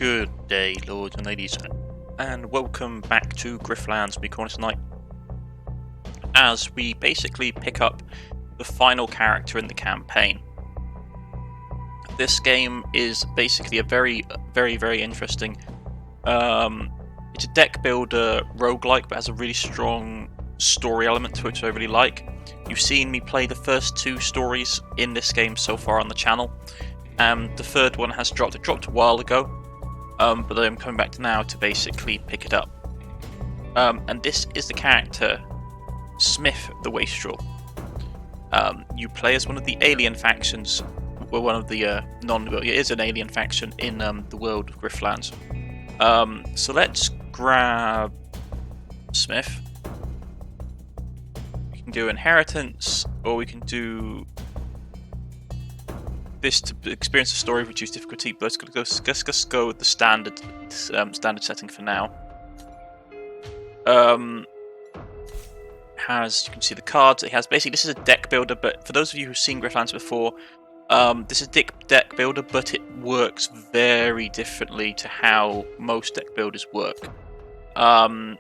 Good day, lords and ladies, and welcome back to Griftlands, me Cornish-Knight, as we basically pick up the final character in the campaign. This game is basically a very interesting. It's a deck builder roguelike, but has a really strong story element to it, which I really like. You've seen me play the first two stories in this game so far on the channel. The third one has dropped. It dropped a while ago, but I'm coming back now to basically pick it up. And this is the character, Smith the Wastrel. You play as one of the alien factions, or one of the it is an alien faction in the world of Griftlands. So let's grab Smith. We can do inheritance, or we can do this to experience the story, reduce difficulty. But let's go with the standard setting for now. You can see the cards it has. Basically, this is a deck builder, but for those of you who've seen Griftlands before, this is a deck builder, but it works very differently to how most deck builders work. Let's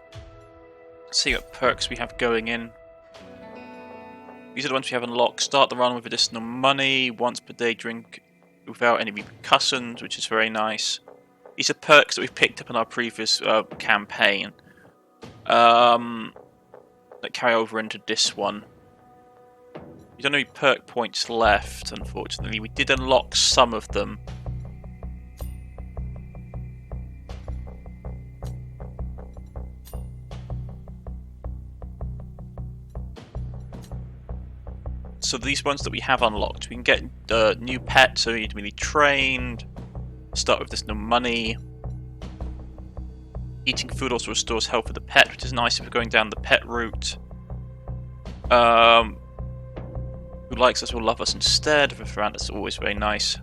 see what perks we have going in. These are the ones we have unlocked. Start the run with additional money. Once per day, drink without any repercussions, which is very nice. These are perks that we've picked up in our previous campaign that carry over into this one. We don't have any perk points left, unfortunately. We did unlock some of them. So these ones that we have unlocked, we can get new pets, so we need to be trained. Start with this no money. Eating food also restores health for the pet, which is nice if we're going down the pet route. Who likes us will love us instead. If we're around, that's always very nice.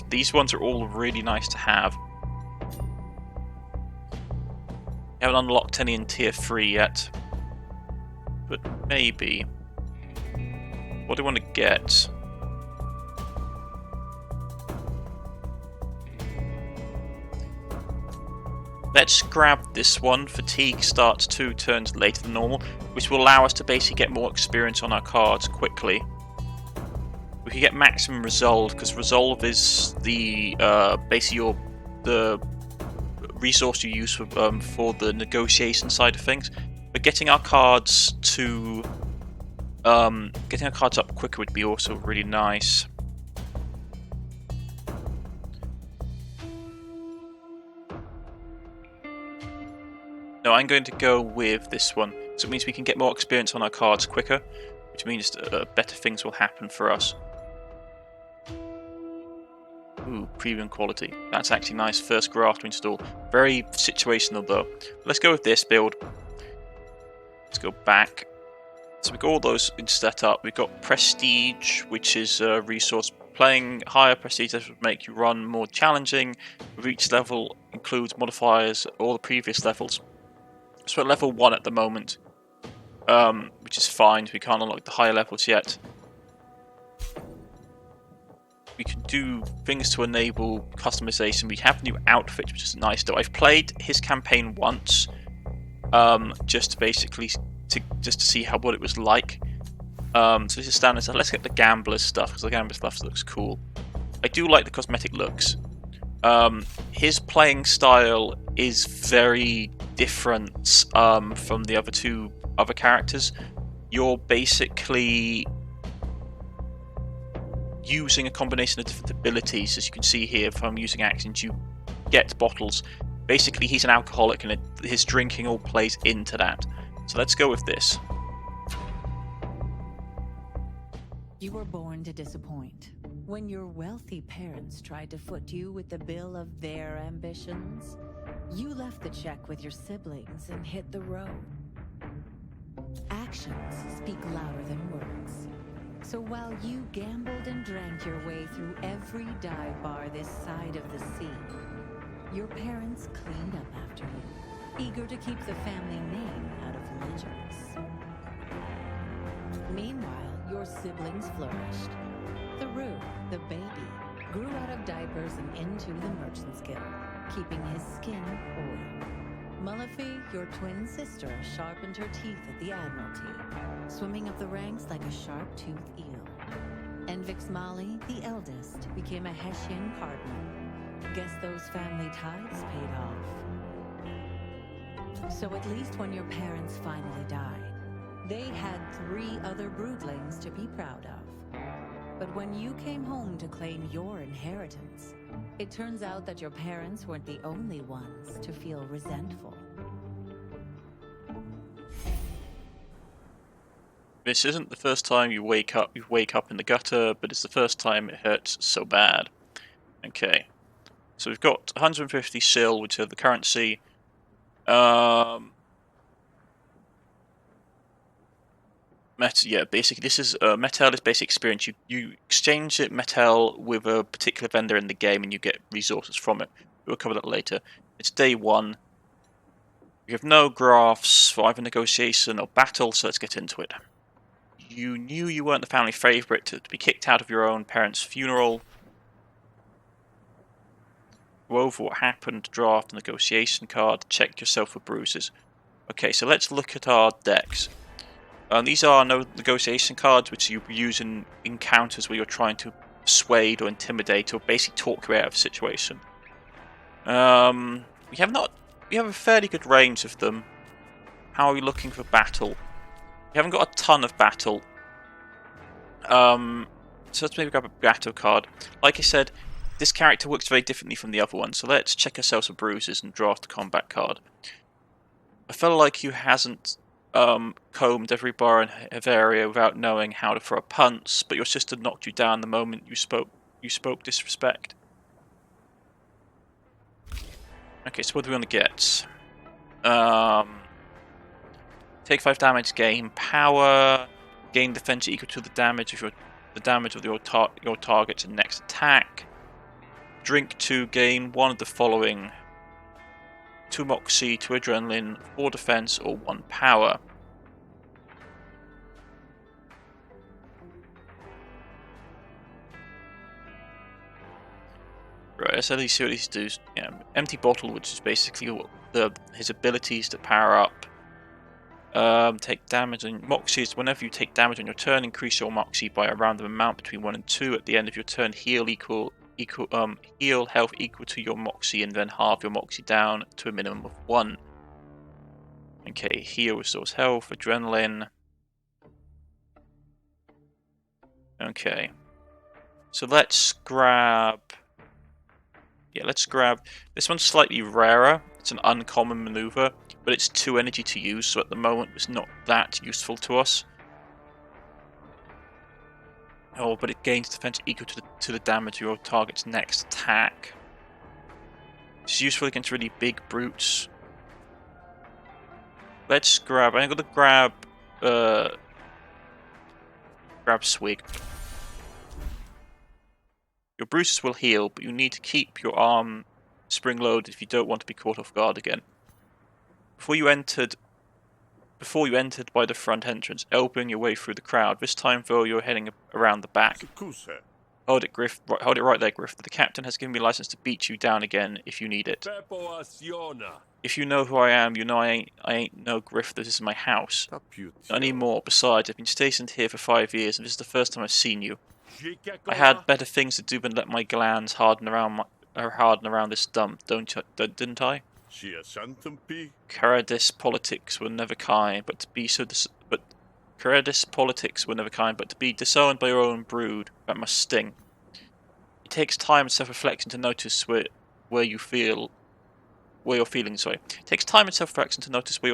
These ones are all really nice to have. We haven't unlocked any in tier 3 yet, but maybe. What do I want to get? Let's grab this one. Fatigue starts 2 turns later than normal, which will allow us to basically get more experience on our cards quickly. We can get maximum resolve, because resolve is the basically the resource you use for the negotiation side of things. But getting our cards up quicker would be also really nice. No, I'm going to go with this one. So it means we can get more experience on our cards quicker, which means better things will happen for us. Ooh, premium quality. That's actually nice. First graft to install. Very situational though. Let's go with this build. Let's go back. So we've got all those set up. We've got prestige, which is a resource. Playing higher prestige would make you run more challenging. With each level includes modifiers at all the previous levels. So we're at level 1 at the moment, which is fine. We can't unlock the higher levels yet. We can do things to enable customization. We have a new outfit, which is nice though. I've played his campaign once, just to see what it was like. So this is standard. So let's get the gambler stuff, because the gambler stuff looks cool. I do like the cosmetic looks. His playing style is very different from the other characters. You're basically using a combination of different abilities. As you can see here, if I'm using actions, you get bottles. Basically, he's an alcoholic, and his drinking all plays into that. So let's go with this. You were born to disappoint. When your wealthy parents tried to foot you with the bill of their ambitions, you left the check with your siblings and hit the road. Actions speak louder than words. So while you gambled and drank your way through every dive bar this side of the sea, your parents cleaned up after you, eager to keep the family name out of ledgers. Meanwhile, your siblings flourished. the Rook, the baby, grew out of diapers and into the Merchant's Guild, keeping his skin oiled. Mullafi, your twin sister, sharpened her teeth at the Admiralty, swimming up the ranks like a sharp-toothed eel. And Vixmali, the eldest, became a Hessian cardinal. Guess those family ties paid off. So at least when your parents finally died, they had 3 other broodlings to be proud of. But when you came home to claim your inheritance, it turns out that your parents weren't the only ones to feel resentful. This isn't the first time you wake up in the gutter, but it's the first time it hurts so bad. Okay. So we've got 150 sil, which are the currency. Basically this is metal is basic experience. You exchange metal with a particular vendor in the game and you get resources from it. We'll cover that later. It's day 1. We have no graphs for either negotiation or battle, so let's get into it. You knew you weren't the family favourite to be kicked out of your own parents' funeral. Go over what happened, draft a negotiation card, check yourself for bruises. Okay, so let's look at our decks. These are no negotiation cards, which you use in encounters where you're trying to persuade or intimidate or basically talk your way out of a situation. We have a fairly good range of them. How are we looking for battle? We haven't got a ton of battle. So let's maybe grab a battle card. Like I said, this character works very differently from the other one, so let's check ourselves for bruises and draft a combat card. I feel like you hasn't combed every bar and area without knowing how to throw a punch, but your sister knocked you down the moment you spoke disrespect. Okay, so what do we want to get? Take 5 damage, gain power, gain defense equal to the damage of your target's next attack. Drink 2, gain 1 of the following: 2 moxie, 2 adrenaline, 4 defense, or 1 power. Right, let's at least see what these do. Yeah, empty bottle, which is basically his abilities to power up. Take damage on moxies. Whenever you take damage on your turn, increase your moxie by a random amount between 1 and 2. At the end of your turn, heal health equal to your moxie, and then halve your moxie down to a minimum of 1. Okay, heal restores health, adrenaline. Okay, so let's grab this one's slightly rarer. It's an uncommon maneuver, but it's 2 energy to use, so at the moment it's not that useful to us. Oh, but it gains defense equal to the damage of your target's next attack. It's useful against really big brutes. Let's grab. I'm gonna grab Swig. Your bruises will heal, but you need to keep your arm spring-loaded if you don't want to be caught off guard again. Before you entered by the front entrance, elbowing your way through the crowd. This time, though, you're heading around the back. Hold it, Griff. Hold it right there, Griff. The captain has given me license to beat you down again if you need it. If you know who I am, you know I ain't no Griff. This is my house. Not anymore. Besides, I've been stationed here for 5 years, and this is the first time I've seen you. I had better things to do than let my glands harden around this dump, didn't I? Caradis politics were never kind, but to be disowned by your own brood, that must sting. It takes time and self-reflection to notice where your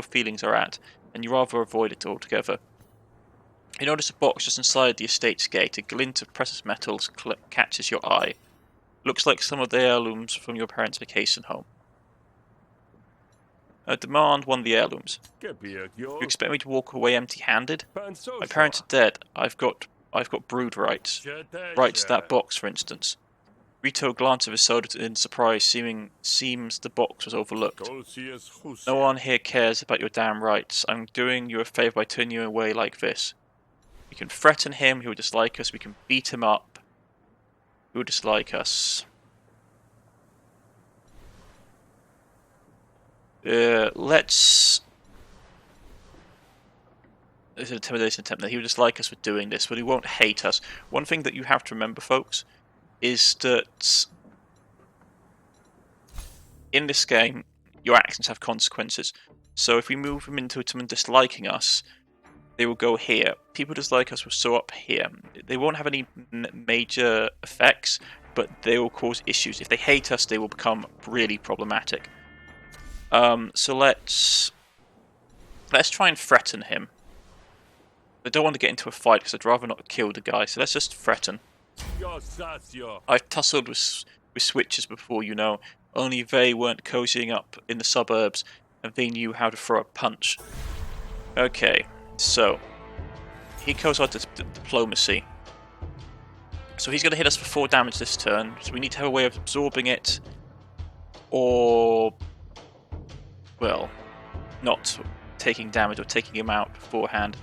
feelings are at, and you rather avoid it altogether. You notice a box just inside the estate's gate. A glint of precious metals catches your eye. Looks like some of the heirlooms from your parents' vacation home. Demand one of the heirlooms. You expect me to walk away empty-handed? My parents are dead. I've got brood rights. Rights to that box, for instance. Rito glanced at his soda in surprise, seems the box was overlooked. No one here cares about your damn rights. I'm doing you a favour by turning you away like this. We can threaten him, he will dislike us, we can beat him up. who dislike us. Let's... There's an intimidation attempt there. He would dislike us for doing this, but he won't hate us. One thing that you have to remember, folks, is that in this game, your actions have consequences. So if we move them into someone disliking us, they will go here. People dislike us will show up here. They won't have any major effects, but they will cause issues. If they hate us, they will become really problematic. So let's try and threaten him. I don't want to get into a fight because I'd rather not kill the guy, so let's just threaten. I've tussled with switches before, you know. Only they weren't cozying up in the suburbs, and they knew how to throw a punch. Okay, so he goes on to diplomacy. So he's going to hit us for 4 damage this turn, so we need to have a way of absorbing it, or, well, not taking damage or taking him out beforehand.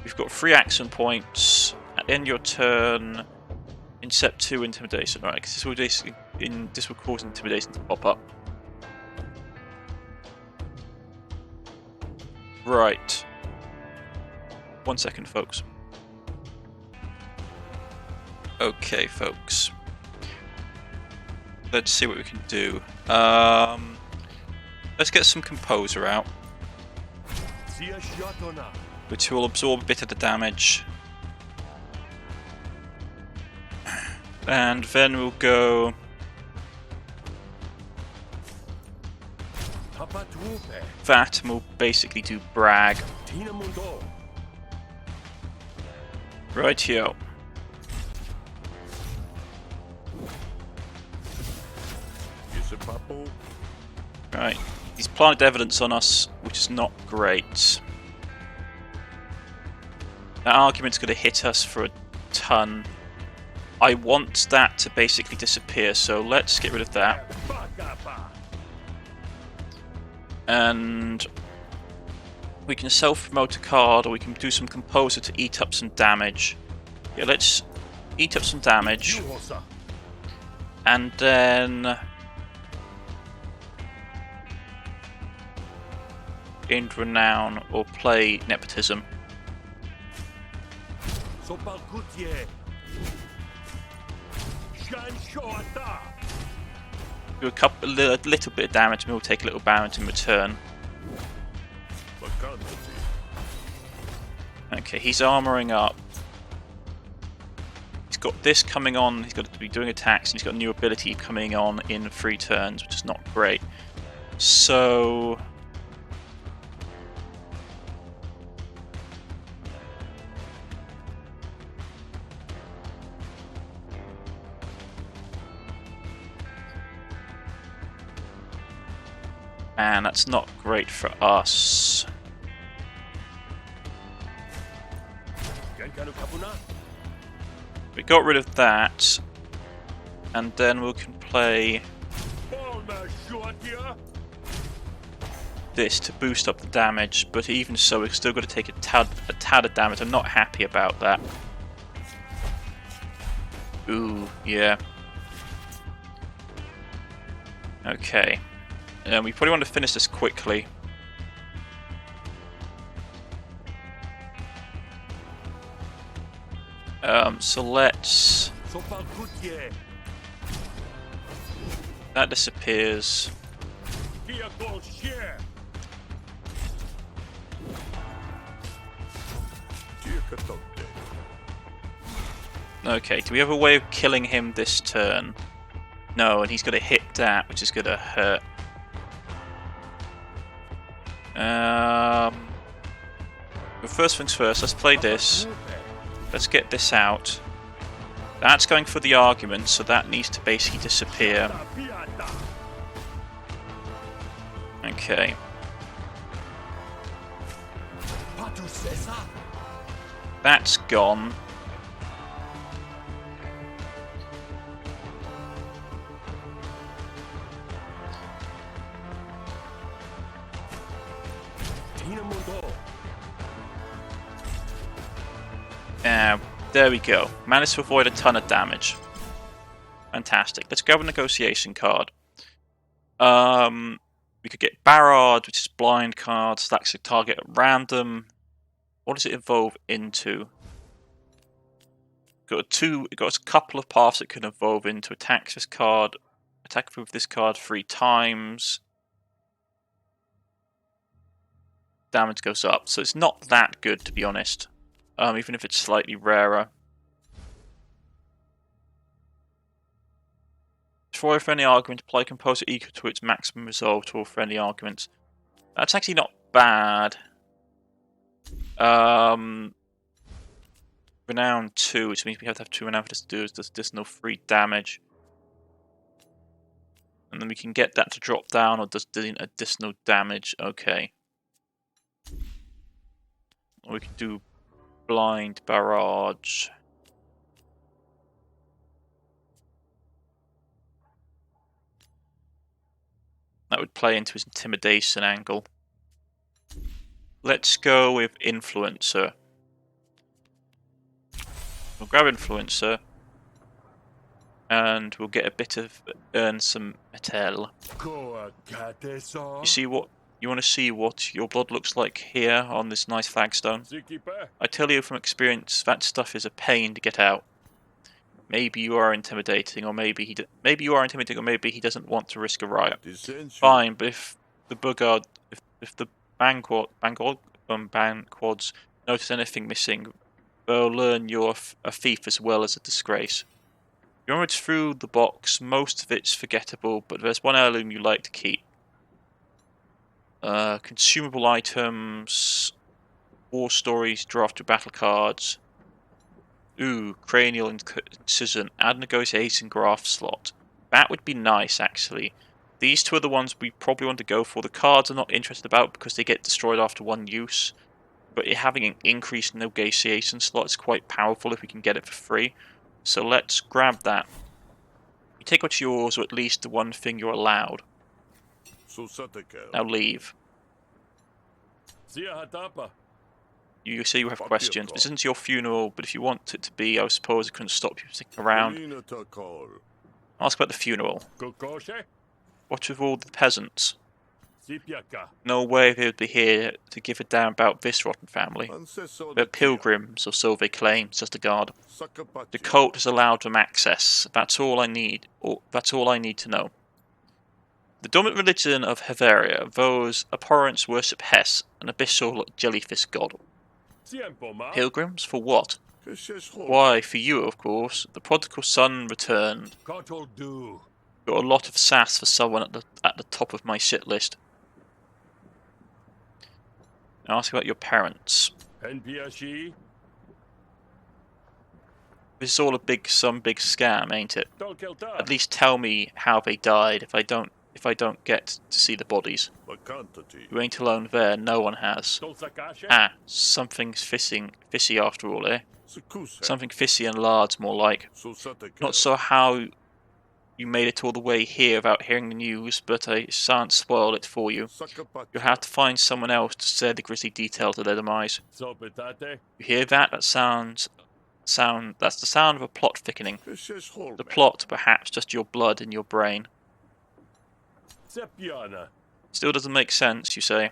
We've got 3 action points. End your turn. In step 2, intimidation. Right, because this will cause intimidation to pop up. Right. 1 second, folks. Okay, folks. Let's see what we can do. Let's get some Composer out, which will absorb a bit of the damage. And then we'll go... that, and we'll basically do Brag. Rightio. Right, he's planted evidence on us, which is not great. That argument's going to hit us for a ton. I want that to basically disappear, so let's get rid of that. And we can self-promote a card, or we can do some Composer to eat up some damage. Yeah, let's eat up some damage. And then... gain Renown, or play Nepotism. Do a little bit of damage, and we'll take a little damage in return. Okay, he's armoring up. He's got this coming on, he's got to be doing attacks, and he's got a new ability coming on in 3 turns, which is not great. So... and that's not great for us. We got rid of that, and then we can play this to boost up the damage, but even so we're still going to take a tad of damage. I'm not happy about that. Ooh, yeah. Okay. We probably want to finish this quickly. So let's... that disappears. Okay, do we have a way of killing him this turn? No, and he's going to hit that, which is going to hurt. But first things first, let's play this. Let's get this out. That's going for the argument, so that needs to basically disappear. Okay. That's gone. There we go. Managed to avoid a ton of damage. Fantastic. Let's grab a negotiation card. We could get Barrard, which is blind card, selects a target at random. What does it evolve into? It got a couple of paths it can evolve into. Attack this card, attack with this card 3 times. Damage goes up, so it's not that good, to be honest. Even if it's slightly rarer. For a friendly argument, apply composer equal to its maximum resolve to all friendly arguments. That's actually not bad. Renown 2, which means we have to have 2 renown for this to do is additional 3 damage. And then we can get that to drop down or does additional damage. Okay. Or we can do blind barrage. That would play into his intimidation angle. Let's go with Influencer. We'll grab Influencer. And we'll get a bit of earn some metal. You see what you want to see what your blood looks like here on this nice flagstone? I tell you from experience that stuff is a pain to get out. Maybe you are intimidating, or maybe he doesn't want to risk a riot. Fine, but if the Bugard, if the Banquads notice anything missing, they'll learn you're a thief as well as a disgrace. You rummage through the box, most of it's forgettable, but there's one heirloom you like to keep. Consumable items, war stories, draft your battle cards. Ooh, cranial incision, add negotiation graph slot. That would be nice, actually. These 2 are the ones we probably want to go for. The cards I'm not interested about because they get destroyed after 1 use. But having an increased negotiation slot is quite powerful if we can get it for free. So let's grab that. You take what's yours, or at least the one thing you're allowed. Now leave. You say you have questions. This isn't your funeral, but if you want it to be, I suppose it couldn't stop you from sticking around. Ask about the funeral. What with all the peasants? No way they would be here to give a damn about this rotten family. They're pilgrims, or so they claim, says the guard. The cult has allowed them access. That's all I need. That's all I need to know. The dominant religion of Heveria, those abhorrents worship Hess, an abyssal jellyfish god. Pilgrims? For what? Why, for you, of course. The prodigal son returned. Got a lot of sass for someone at the top of my shit list. Now ask about your parents. This is all some big scam, ain't it? At least tell me how they died if I don't get to see the bodies. You ain't alone there, no one has. Ah, something's fishy after all, eh? Something fishy and large, more like. Not so how you made it all the way here without hearing the news, but I shan't spoil it for you. You'll have to find someone else to share the grisly details of their demise. You hear that? That's the sound of a plot thickening. The plot, perhaps just your blood in your brain. Still doesn't make sense, you say.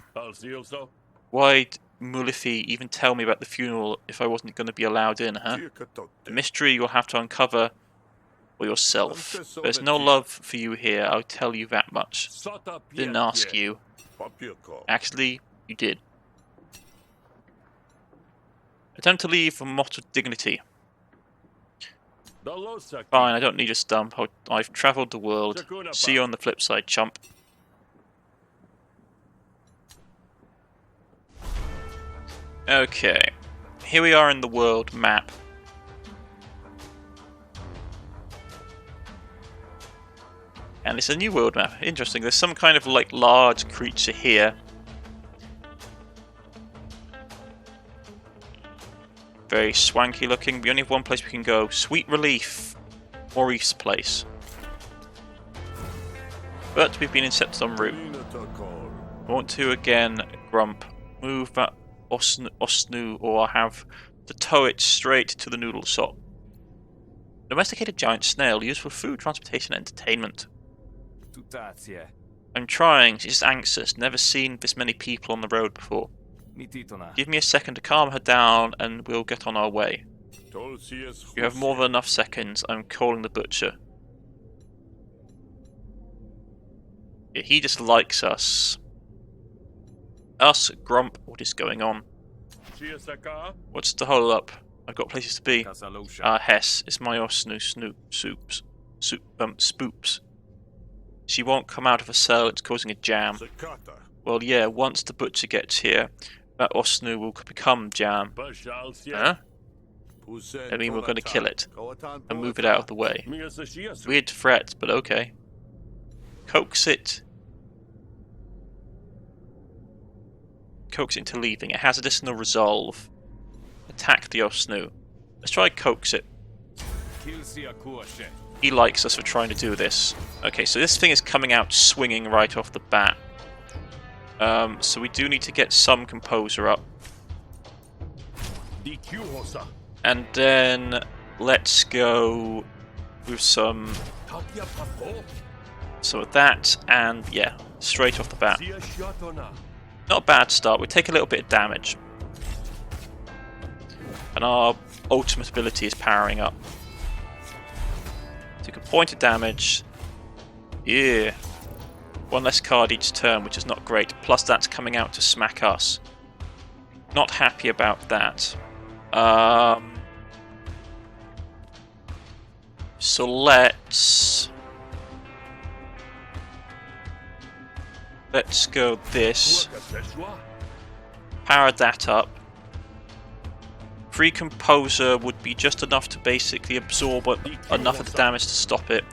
Why'd Mulifi even tell me about the funeral if I wasn't going to be allowed in, huh? The mystery you'll have to uncover for yourself. There's no love for you here, I'll tell you that much. Didn't ask you. Actually, you did. Attempt to leave a motto of dignity. Fine, I don't need your stump. I've travelled the world. See you on the flip side, chump. Okay. Here we are in the world map. And it's a new world map. Interesting. There's some kind of like large creature here. Very swanky looking. We only have one place we can go. Sweet Relief. Maurice Place. But we've been incepted en route. I want to again, Grump. Move that Osnu or have to tow it straight to the noodle shop. Domesticated giant snail used for food, transportation, and entertainment. I'm trying, she's just anxious, never seen this many people on the road before. Give me a second to calm her down and we'll get on our way. You have more than enough seconds, I'm calling the butcher. Yeah, he just likes us. Us, Grump, what is going on? What's the hold up? I've got places to be. Hess, it's my spoops. She won't come out of her cell, it's causing a jam. Well, yeah, once the butcher gets here, that Osnu will become jam. Huh? I mean, we're going to kill it and move it out of the way. Weird threat, but okay. Coax it. Coax it into leaving. It has additional resolve. Attack the Osnu. Let's try coax it. He likes us for trying to do this. Okay, so this thing is coming out swinging right off the bat. So we do need to get some composure up. And then let's go with some of that, and yeah, straight off the bat. Not a bad start. We take a little bit of damage. And our ultimate ability is powering up. Took a point of damage. Yeah. One less card each turn, which is not great. Plus that's coming out to smack us. Not happy about that. So let's go this. Power that up. Free Composer would be just enough to basically absorb enough of the damage to stop it.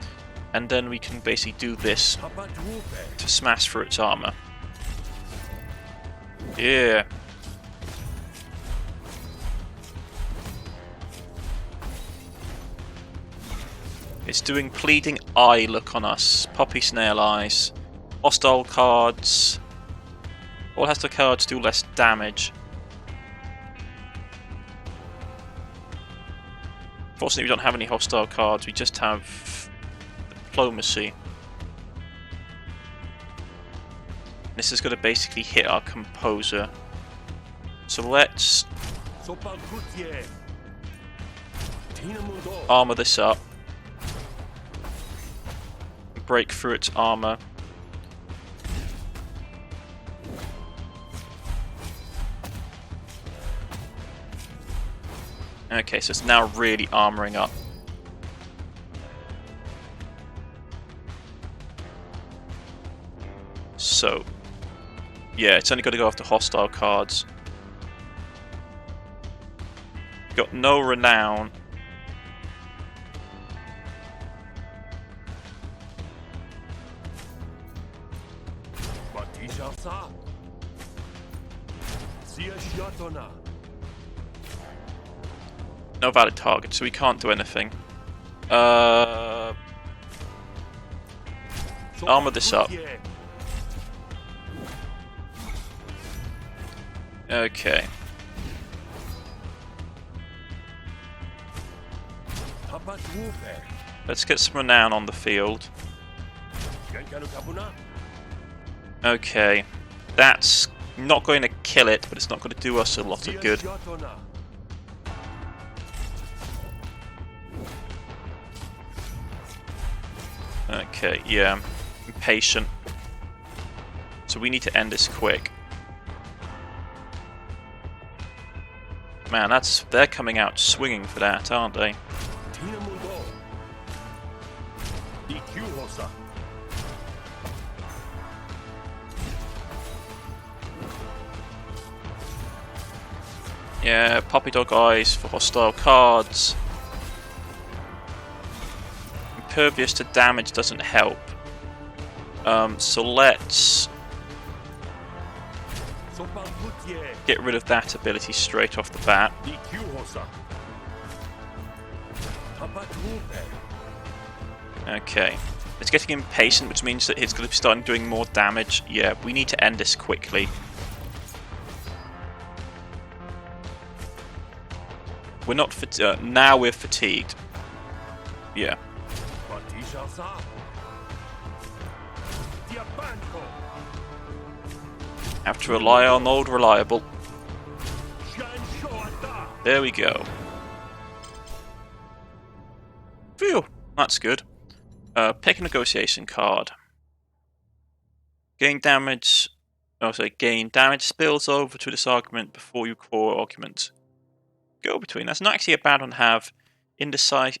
And then we can basically do this to smash through its armor. Yeah. It's doing Pleading Eye look on us. Poppy Snail Eyes. Hostile cards. All hostile cards do less damage. Fortunately, we don't have any hostile cards. We just have Diplomacy. This is going to basically hit our Composer. So let's armor this up. Break through its armor. Okay, so it's now really armoring up. So, yeah, it's only got to go after hostile cards. Got no renown. No valid target, so we can't do anything. Armor this up. Okay. Let's get some renown on the field. Okay. That's not going to kill it, but it's not going to do us a lot of good. Okay, yeah. Impatient. So we need to end this quick. Man, they're coming out swinging for that, aren't they? Yeah, Puppy Dog Eyes for hostile cards. Impervious to damage doesn't help. So let's get rid of that ability straight off the bat. Okay. It's getting impatient, which means that it's going to be starting doing more damage. Yeah, we need to end this quickly. We're not now we're fatigued. Yeah. Have to rely on old reliable. There we go. Phew, that's good. Pick a negotiation card. Gain damage. Oh, sorry, gain damage spills over to this argument before you core argument. Go between. That's not actually a bad one to have. Indecision.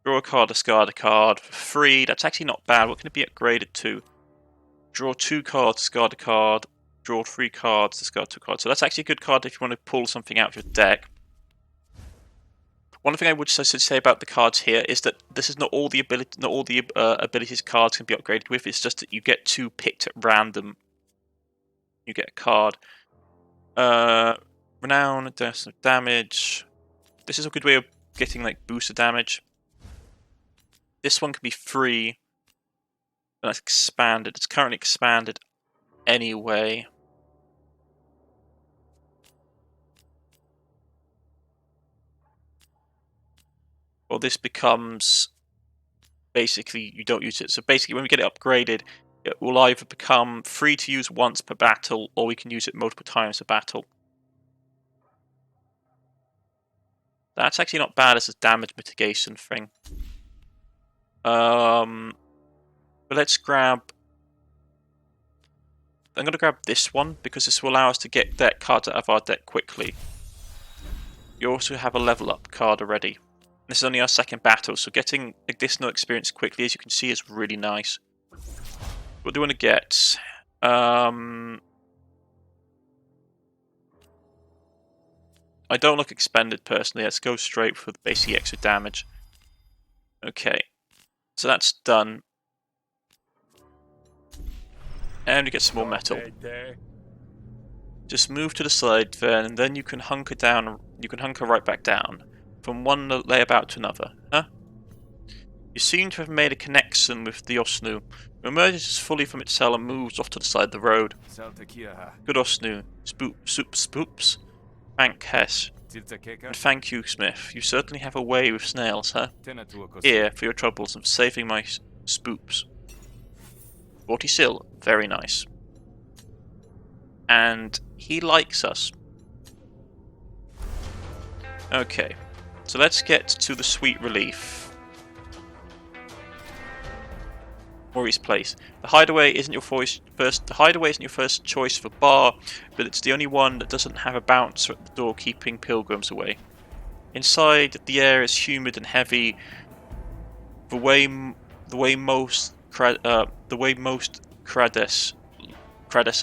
Draw a card, discard a card for free. That's actually not bad. What can it be upgraded to? Draw 2 cards, discard a card. Draw 3 cards, discard 2 cards. So that's actually a good card if you want to pull something out of your deck. One thing I would say about the cards here is that this is not all the abilities cards can be upgraded with. It's just that you get 2 picked at random. You get a card. Renown, damage. This is a good way of getting like booster damage. This one can be free. And that's expanded. It's currently expanded anyway. Well, this becomes basically you don't use it. So basically, when we get it upgraded, it will either become free to use once per battle, or we can use it multiple times per battle. That's actually not bad as a damage mitigation thing. But let's grab. I'm going to grab this one because this will allow us to get deck cards out of our deck quickly. You also have a level up card already. This is only our second battle, so getting additional experience quickly, as you can see, is really nice. What do we want to get? I don't look expended personally. Let's go straight for the basic extra damage. Okay, so that's done. And we get some more metal. Just move to the side then, and then you can hunker down. You can hunker right back down. From one layabout to another, huh? You seem to have made a connection with the Osnu. It emerges fully from its cell and moves off to the side of the road. Good Osnu. Spoops. Thank Hess. And thank you, Smith. You certainly have a way with snails, huh? Here, for your troubles and for saving my spoops. 40 sil. Very nice. And he likes us. Okay. So let's get to the sweet relief. Maurice Place. The hideaway isn't your first. The hideaway isn't your first choice for bar, but it's the only one that doesn't have a bouncer at the door keeping pilgrims away. Inside, the air is humid and heavy. The way most Crades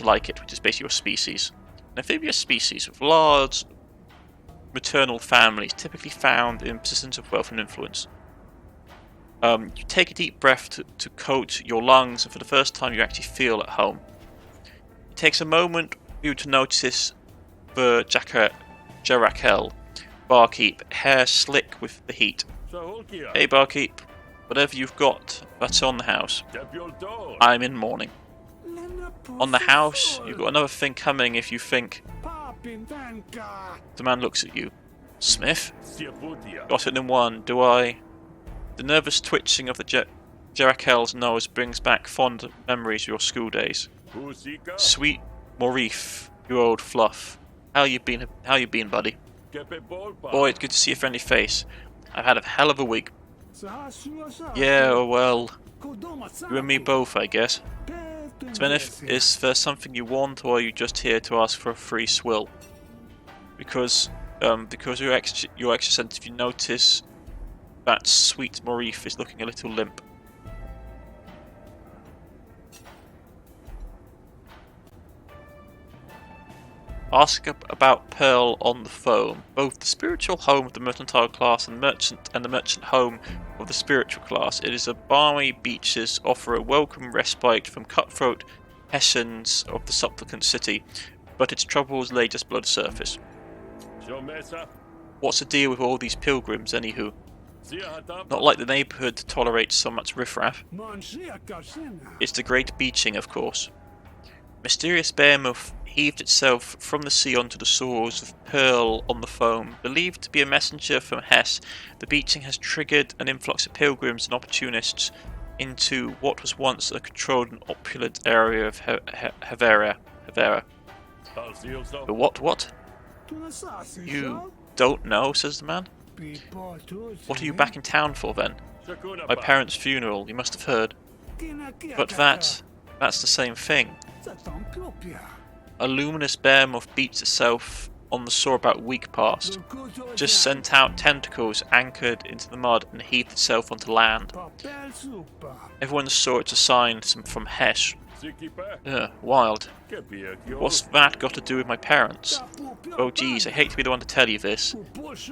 like it, which is basically your species. An amphibious species with large maternal families, typically found in positions of wealth and influence. You take a deep breath to coat your lungs, and for the first time you actually feel at home. It takes a moment for you to notice the Jarakel, barkeep, hair slick with the heat. Hey barkeep, whatever you've got, that's on the house. I'm in mourning. On the house, you've got another thing coming if you think. The man looks at you. Smith? Got it in one, do I? The nervous twitching of the Jarakel's nose brings back fond memories of your school days. Sweet Maurice, you old fluff. How you been, buddy? Boy, it's good to see a friendly face. I've had a hell of a week. Yeah, well, you and me both, I guess. Smith, is there something you want, or are you just here to ask for a free swill? Because you're extra sensitive, you notice that sweet Maurice is looking a little limp. Ask about Pearl on the phone. Both the spiritual home of the mercantile class and the merchant home of the spiritual class. It is a balmy beaches offer a welcome respite from cutthroat Hessians of the supplicant city, but its troubles lay just below the surface. What's the deal with all these pilgrims, anywho? Not like the neighbourhood tolerates so much riffraff. It's the great beaching, of course. Mysterious behemoth heaved itself from the sea onto the shores of Pearl on the foam. Believed to be a messenger from Hesse, the beaching has triggered an influx of pilgrims and opportunists into what was once a controlled and opulent area of Havera. What? You don't know, says the man. What are you back in town for then? My parents' funeral, you must have heard. But that's the same thing. A luminous behemoth beats itself on the shore about a week past. Just sent out tentacles anchored into the mud and heaved itself onto land. Everyone saw it's a sign from Hesse. Wild. What's that got to do with my parents? Oh geez, I hate to be the one to tell you this.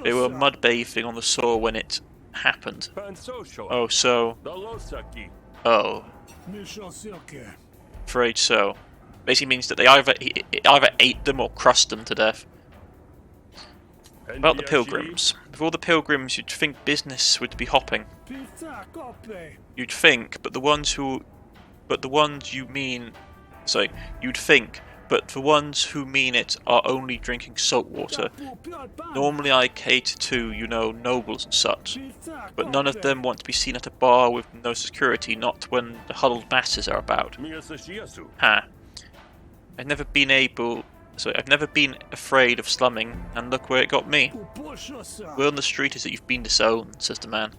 They were mud bathing on the shore when it happened. Oh, so... Oh. Afraid so. Basically means that they either ate them or crushed them to death. About the pilgrims. With all the pilgrims, you'd think business would be hopping. You'd think, but the ones you mean... Sorry, you'd think, but the ones who mean it are only drinking salt water. Normally I cater to, nobles and such. But none of them want to be seen at a bar with no security, not when the huddled masses are about. I've never been afraid of slumming, and look where it got me. Word on the street is that you've been disowned, says the man.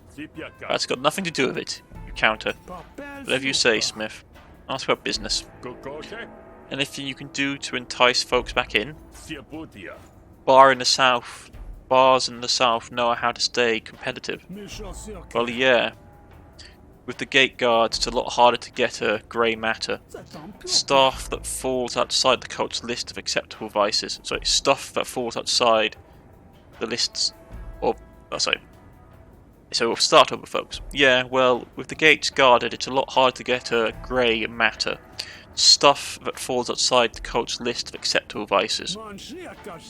That's got nothing to do with it, you counter. Whatever you say, Smith. Ask about business. Anything you can do to entice folks back in? Bars in the south know how to stay competitive. Well, yeah. With the gate guards, it's a lot harder to get a grey matter. Stuff that falls outside the cult's list of acceptable vices. Sorry, stuff that falls outside the lists of... So we'll start over, folks. Yeah, well, with the gates guarded, it's a lot harder to get a grey matter. Stuff that falls outside the cult's list of acceptable vices.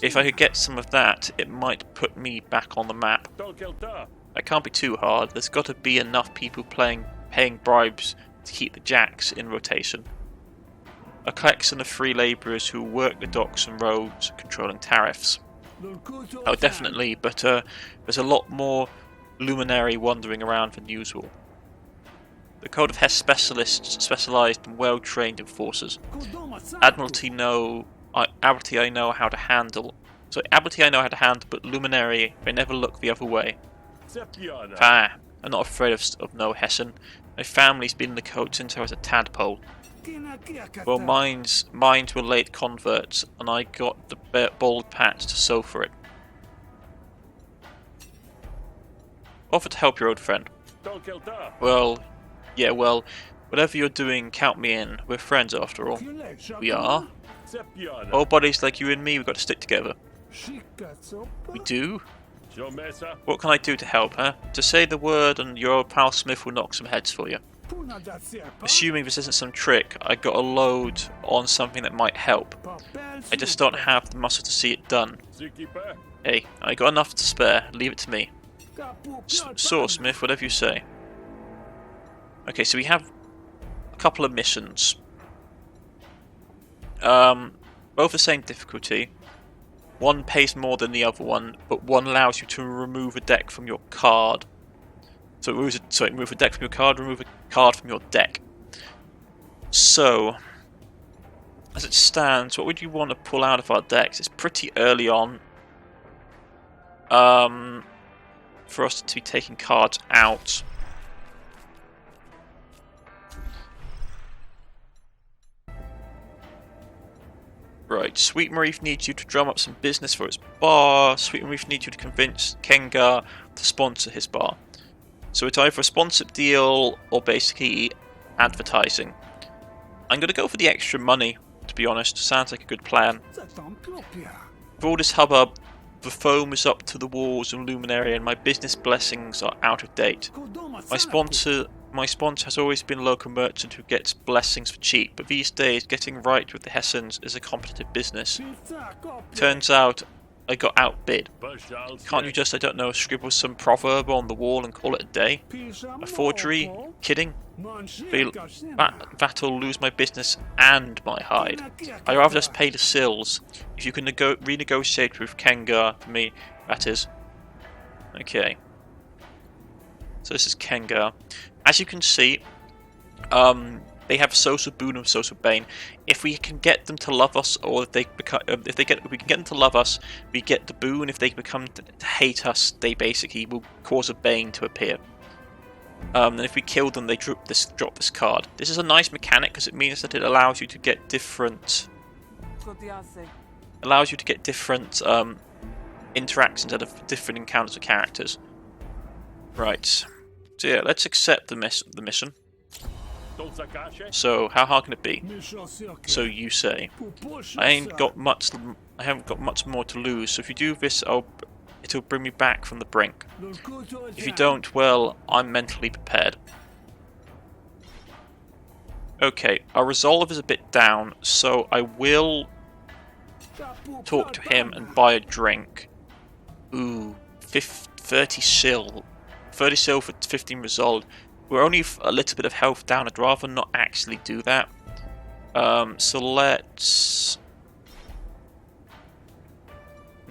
If I could get some of that, it might put me back on the map. That can't be too hard. There's got to be enough people paying bribes to keep the jacks in rotation. A collection of free labourers who work the docks and roads, controlling tariffs. Oh, definitely, but there's a lot more luminary wandering around than usual. The Code of Hesse specialists specialised in well-trained enforcers. Admiralty I know how to handle. So Admiralty I know how to handle, but luminary they never look the other way. I'm not afraid of no Hessen. My family's been in the code since I was a tadpole. Well, mines were late converts, and I got the bald patch to sew for it. Offer to help your old friend. Well, whatever you're doing, count me in. We're friends after all. We are? Old buddies like you and me, we've got to stick together. We do? What can I do to help, huh? Just say the word and your old pal Smith will knock some heads for you. Assuming this isn't some trick, I got a load on something that might help. I just don't have the muscle to see it done. Hey, I got enough to spare. Leave it to me. So, Smith, whatever you say. Okay, so we have a couple of missions. Both the same difficulty. One pays more than the other one, but one allows you to remove a deck from your card. So remove a deck from your card, remove a card from your deck. So, as it stands, what would you want to pull out of our decks? It's pretty early on. For us to be taking cards out. Right, Sweet Marif needs you to drum up some business for its bar. Sweet Marif needs you to convince Kengar to sponsor his bar. So it's either a sponsored deal or basically advertising. I'm going to go for the extra money, to be honest. Sounds like a good plan. For all this hubbub, the foam is up to the walls of Luminary and my business blessings are out of date. My sponsor has always been a local merchant who gets blessings for cheap, but these days getting right with the Hessens is a competitive business. Turns out I got outbid. Can't you just, I don't know, scribble some proverb on the wall and call it a day? A forgery? Kidding? That'll lose my business and my hide. I'd rather just pay the sills. If you can renegotiate with Kengar for me, that is. Okay. So this is Kengar. As you can see, they have social boon and social bane. If we can get them to love us, or if we can get them to love us, we get the boon. If they become to hate us, they basically will cause a bane to appear. And if we kill them, they drop this card. This is a nice mechanic because it means that it allows you to get different interactions out of different encounters with characters. Right. So yeah, let's accept the mission. So how hard can it be? So you say. I haven't got much more to lose. So if you do this, it'll bring me back from the brink. If you don't, well, I'm mentally prepared. Okay, our resolve is a bit down, so I will talk to him and buy a drink. Ooh, 30 sil. 30 sil for 15 resolve. We're only a little bit of health down. I'd rather not actually do that. So let's...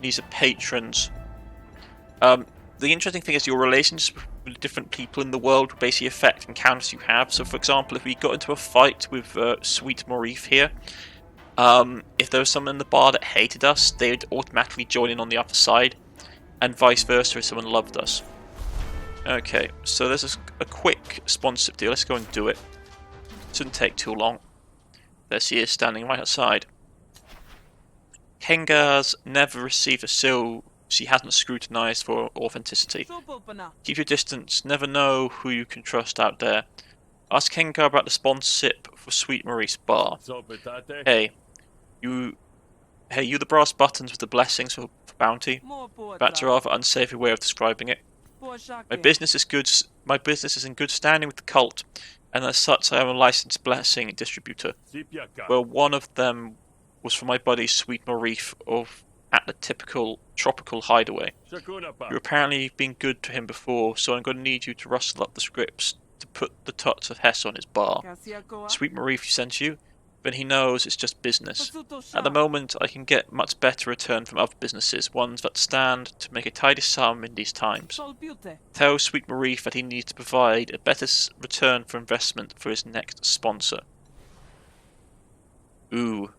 These are patrons. The interesting thing is your relations with different people in the world will basically affect encounters you have. So for example, if we got into a fight with Sweet Morif here, if there was someone in the bar that hated us, they would automatically join in on the other side, and vice versa if someone loved us. Okay, so there's a quick sponsorship deal. Let's go and do it. Shouldn't take too long. There she is, standing right outside. Kengar's never received a sil she hasn't scrutinized for authenticity. Keep your distance. Never know who you can trust out there. Ask Kengar about the sponsorship for Sweet Maurice Bar. Hey, you the brass buttons with the blessings for bounty? That's a rather unsavory way of describing it. My business is in good standing with the cult, and as such I am a licensed blessing distributor. Well, one of them was for my buddy Sweet Morif at the typical tropical hideaway. You apparently been good to him before, so I'm going to need you to rustle up the scripts to put the touch of Hess on his bar. Sweet Morif sent you? Then he knows it's just business. At the moment, I can get much better return from other businesses, ones that stand to make a tidy sum in these times. Tell Sweet Morif that he needs to provide a better return for investment for his next sponsor. Ooh.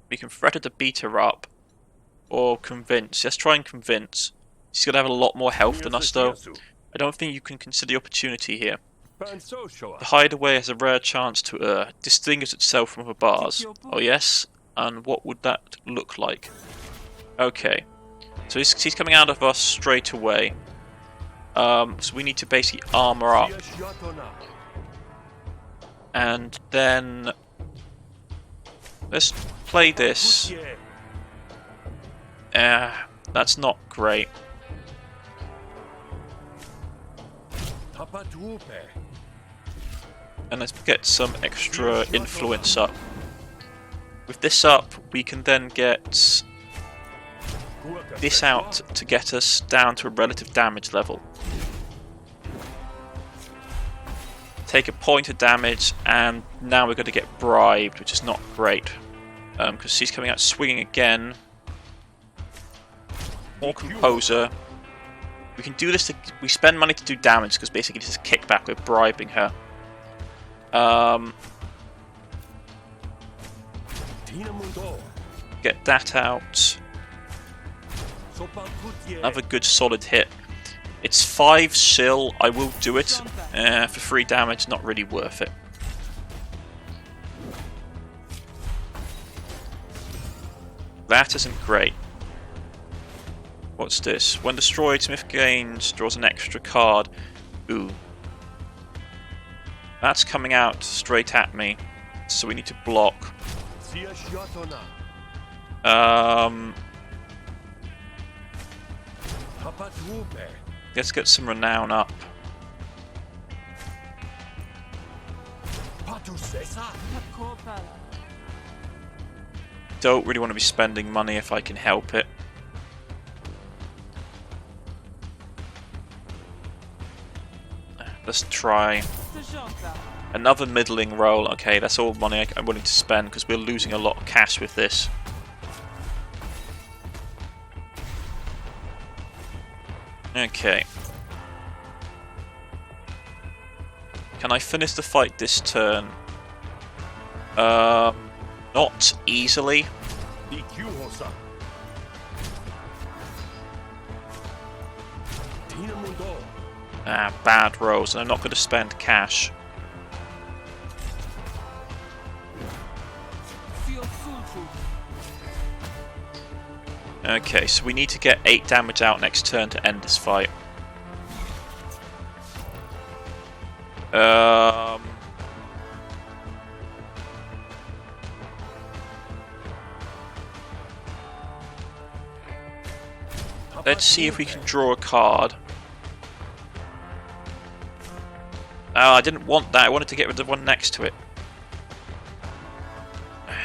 We can threaten to beat her up, or convince. Let's try and convince. She's going to have a lot more health than us, though. I don't think you can consider the opportunity here. The hideaway has a rare chance to distinguish itself from other bars. Oh yes? And what would that look like? Okay. So he's coming out of us straight away. So we need to basically armor up. And then... let's play this. That's not great. And let's get some extra influence up. With this up, we can then get this out to get us down to a relative damage level. Take a point of damage, and now we're going to get bribed, which is not great. Because she's coming out swinging again. More composer. We can do this, we spend money to do damage, because basically this is kickback, we're bribing her. Get that out. Another good solid hit. It's 5 sil, I will do it. For 3 damage, not really worth it. That isn't great. What's this? When destroyed, Smith gains, draws an extra card. Ooh. That's coming out straight at me, so we need to block. Let's get some renown up. don't really want to be spending money if I can help it. Let's try another middling roll. Okay, that's all money I'm willing to spend because we're losing a lot of cash with this. Okay. Can I finish the fight this turn? Not easily. Bad rolls, and I'm not going to spend cash. Okay, so we need to get 8 damage out next turn to end this fight. Let's see if we can draw a card. Oh, I didn't want that. I wanted to get rid of the one next to it.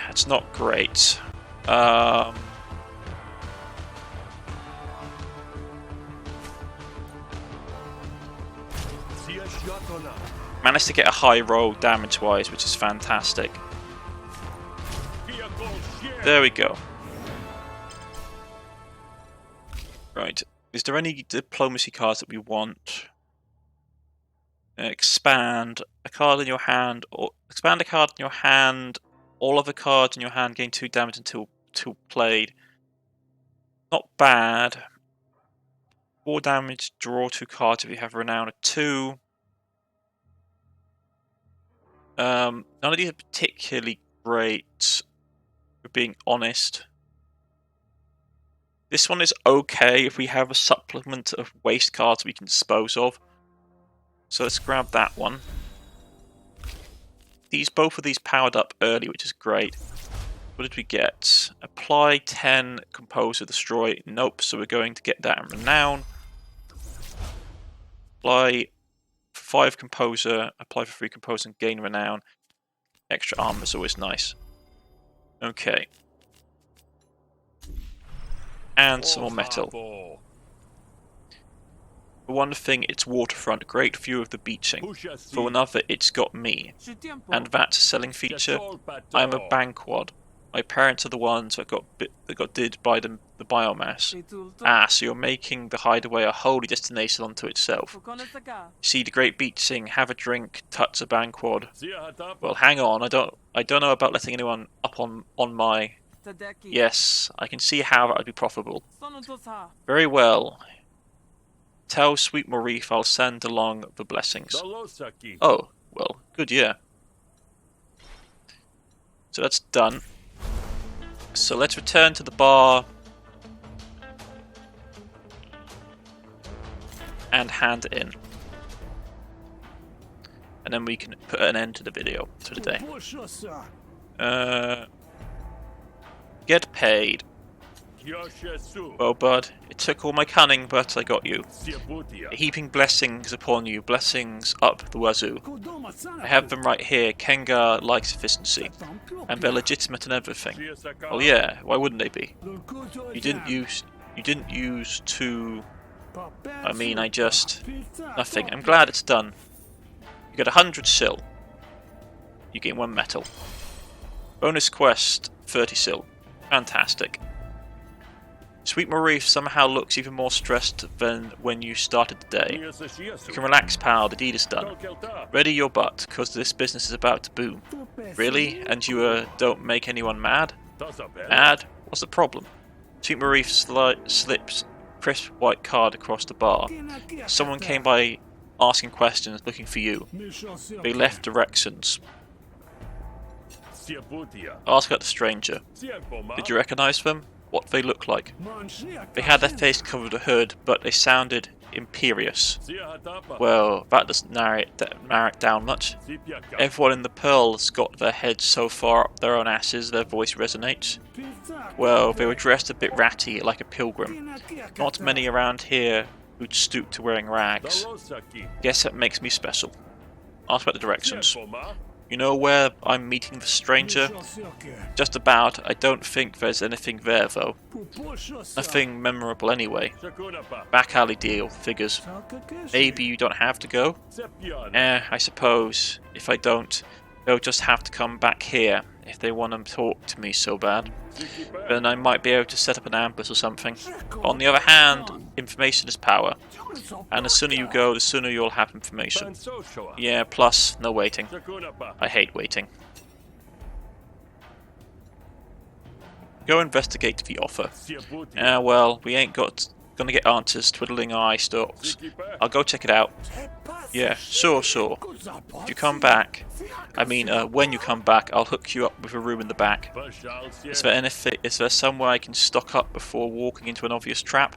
That's not great. Managed to get a high roll damage-wise, which is fantastic. There we go. Right. Is there any diplomacy cards that we want? Expand a card in your hand, or expand a card in your hand. All other cards in your hand gain 2 damage until played. Not bad. 4 damage. Draw 2 cards if you have renown of 2. None of these are particularly great, for being honest. This one is okay if we have a supplement of waste cards we can dispose of. So let's grab that one. Both of these powered up early, which is great. What did we get? Apply 10, Composer, Destroy. Nope, so we're going to get that in Renown. Apply 5 Composer, apply for 3 Composer and gain Renown. Extra armor is always nice. Okay. And some more metal. For one thing, it's waterfront, great view of the beaching. For another, it's got me. And that's a selling feature. I am a bankwad. My parents are the ones that got did by the biomass. Ah, so you're making the hideaway a holy destination unto itself. See the great beaching, have a drink, touch a bankwad. Well, hang on, I don't know about letting anyone up on my... Yes, I can see how that would be profitable. Very well. Tell Sweet Morif I'll send along the blessings. Oh, well, good, yeah. So that's done. So let's return to the bar and hand it in. And then we can put an end to the video for today. Get paid. Well, bud, it took all my cunning, but I got you. Heaping blessings upon you, blessings up the wazoo. I have them right here. Kengar likes efficiency, and they're legitimate and everything. Oh yeah, why wouldn't they be? You didn't use to... I mean, I just... Nothing. I'm glad it's done. You get 100 sil. You gain 1 metal. Bonus quest, 30 sil. Fantastic. Sweet Morif somehow looks even more stressed than when you started the day. You can relax, pal, the deed is done. Ready your butt, cause this business is about to boom. Really? And you don't make anyone mad? Mad? What's the problem? Sweet Morif slips crisp white card across the bar. Someone came by asking questions, looking for you. They left directions. Ask out the stranger. Did you recognize them? What they look like? They had their face covered with a hood, but they sounded imperious. Well, that doesn't narrow it down much. Everyone in the Pearl's got their heads so far up their own asses their voice resonates. Well, they were dressed a bit ratty, like a pilgrim. Not many around here who'd stoop to wearing rags. Guess that makes me special. Ask about the directions. You know where I'm meeting the stranger? Just about. I don't think there's anything there, though. Nothing memorable anyway. Back alley deal, figures. Maybe you don't have to go? I suppose. If I don't, they'll just have to come back here if they want to talk to me so bad. Then I might be able to set up an ambush or something. On the other hand, information is power. And the sooner you go, the sooner you'll have information. Yeah, plus, no waiting. I hate waiting. Go investigate the offer. Well, we ain't gonna get answers twiddling our eye stalks. I'll go check it out. Yeah, sure. If you come back, when you come back, I'll hook you up with a room in the back. Is there somewhere I can stock up before walking into an obvious trap?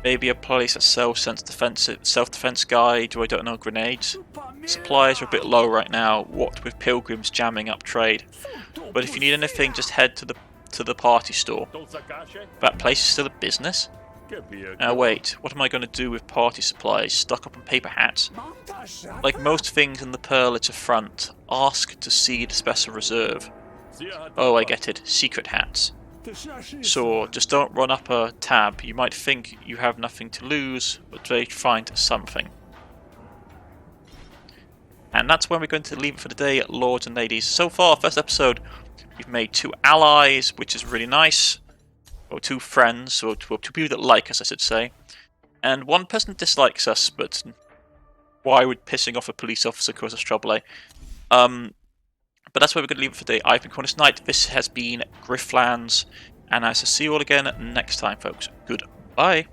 Maybe a place that sells self-defense guide, or I don't know, grenades. Supplies are a bit low right now, what with pilgrims jamming up trade. But if you need anything, just head to the party store. That place is still a business? Wait, what am I going to do with party supplies? Stock up on paper hats? Like most things in the Pearlita front, ask to see the special reserve. Oh, I get it. Secret hats. So, just don't run up a tab. You might think you have nothing to lose, but they find something. And that's where we're going to leave it for the day, lords and ladies. So far, first episode, we've made 2 allies, which is really nice. Or 2 friends, or 2 people that like us, I should say. And 1 person dislikes us, but why would pissing off a police officer cause us trouble, eh? But that's where we're going to leave it for today. I've been Cornish-Knight, this has been Griftlands, and I shall see you all again next time, folks. Goodbye.